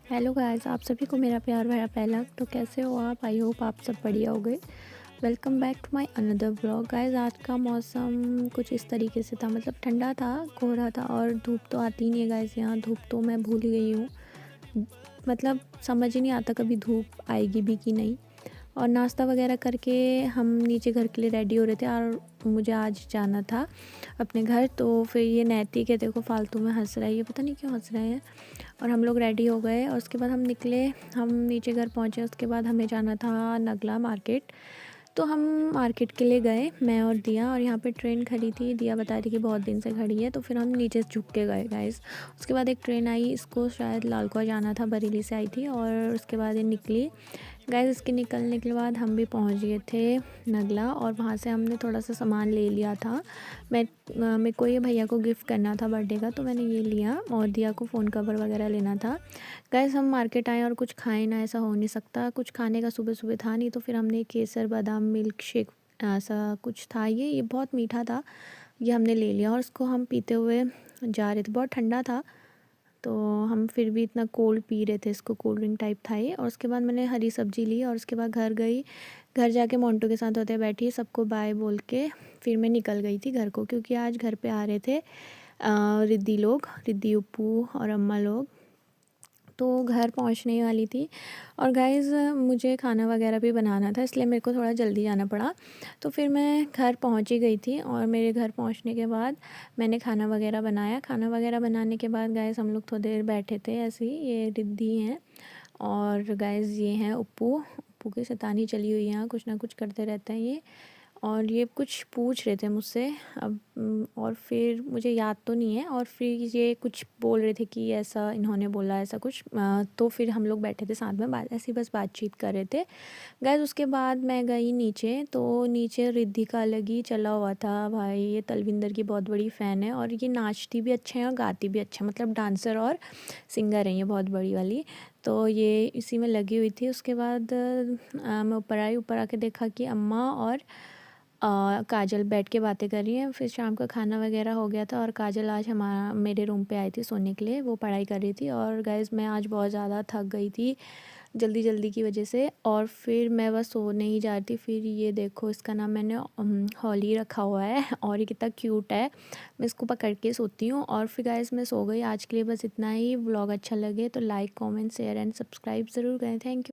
Hello guys, आप सभी को मेरा प्यार भरा पहला। तो कैसे हो आप? आई होप आप सब बढ़िया हो गए। Welcome back to my another blog. Guys, आज का मौसम कुछ इस तरीके से था, मतलब ठंडा था, कोहरा था और धूप तो आती नहीं है गाइस। यहाँ धूप तो मैं भूल ही गई हूँ, मतलब समझ ही नहीं आता कभी धूप आएगी भी कि नहीं। और नाश्ता वगैरह करके हम नीचे घर के लिए रेडी हो रहे थे और मुझे आज जाना था अपने घर। तो फिर ये नैतिक है, देखो फालतू में हंस रहा है, ये पता नहीं क्यों हंस रहे हैं। और हम लोग रेडी हो गए और उसके बाद हम निकले, हम नीचे घर पहुँचे। उसके बाद हमें जाना था नगला मार्केट। तो हम मार्केट के लिए गए, मैं और दिया, और यहाँ पे ट्रेन खड़ी थी। दिया बता रही कि बहुत दिन से खड़ी है, तो फिर हम नीचे झुक के गए गाइस। उसके बाद एक ट्रेन आई, इसको शायद लालकुआ जाना था, बरेली से आई थी। और उसके बाद ये निकली गाइस। इसके निकलने के बाद हम भी पहुँच गए थे नगला, और वहाँ से हमने थोड़ा सा सामान ले लिया था। मेरे को ये भैया को गिफ्ट करना था बर्थडे का, तो मैंने ये लिया। और दिया को फ़ोन कवर वगैरह लेना था। गाइस, हम मार्केट आए और कुछ खाए ना, ऐसा हो नहीं सकता। कुछ खाने का सुबह सुबह था नहीं, तो फिर हमने केसर बादाम मिल्क शेक ऐसा कुछ था, ये बहुत मीठा था, ये हमने ले लिया। और उसको हम पीते हुए जा रहे थे, बहुत ठंडा था तो हम फिर भी इतना कोल्ड पी रहे थे इसको, कोल्ड ड्रिंक टाइप था ये। और उसके बाद मैंने हरी सब्जी ली और उसके बाद घर गई। घर जाके मोंटू के साथ होते बैठी, सबको बाय बोल के फिर मैं निकल गई थी घर को, क्योंकि आज घर पे आ रहे थे रिद्धि लोग, रिद्धि उप्पू और अम्मा लोग। तो घर पहुंचने वाली थी। और गाइज़, मुझे खाना वगैरह भी बनाना था, इसलिए मेरे को थोड़ा जल्दी जाना पड़ा। तो फिर मैं घर पहुंच ही गई थी। और मेरे घर पहुंचने के बाद मैंने खाना वगैरह बनाया। खाना वगैरह बनाने के बाद गाइज़ हम लोग थोड़ी देर बैठे थे ऐसे ही। ये रिद्धि हैं और गाइज़ ये हैं उप्पू। उप्पू की शैतानी चली हुई है, यहाँ कुछ ना कुछ करते रहते हैं ये। और ये कुछ पूछ रहे थे मुझसे अब, और फिर मुझे याद तो नहीं है। और फिर ये कुछ बोल रहे थे कि ऐसा इन्होंने बोला, ऐसा कुछ। तो फिर हम लोग बैठे थे साथ में, बात ऐसी बस बातचीत कर रहे थे गैस। उसके बाद मैं गई नीचे, तो नीचे रिद्धि का अलग ही चला हुआ था भाई। ये तलविंदर की बहुत बड़ी फ़ैन है और ये नाचती भी अच्छा है और गाती भी अच्छा है, मतलब डांसर और सिंगर है ये बहुत बड़ी वाली। तो ये इसी में लगी हुई थी। उसके बाद मैं ऊपर आई, ऊपर आके देखा कि अम्मा और काजल बैठ के बातें कर रही हैं। फिर शाम का खाना वगैरह हो गया था और काजल आज मेरे रूम पे आई थी सोने के लिए, वो पढ़ाई कर रही थी। और गाइज़, मैं आज बहुत ज़्यादा थक गई थी जल्दी जल्दी की वजह से, और फिर मैं बस सोने ही जा रही थी। फिर ये देखो, इसका नाम मैंने हॉली रखा हुआ है और ये कितना क्यूट है। मैं इसको पकड़ के सोती हूँ। और फिर गाइज़, मैं सो गई। आज के लिए बस इतना ही। व्लॉग अच्छा लगे तो like comment share and subscribe ज़रूर करें। Thank you.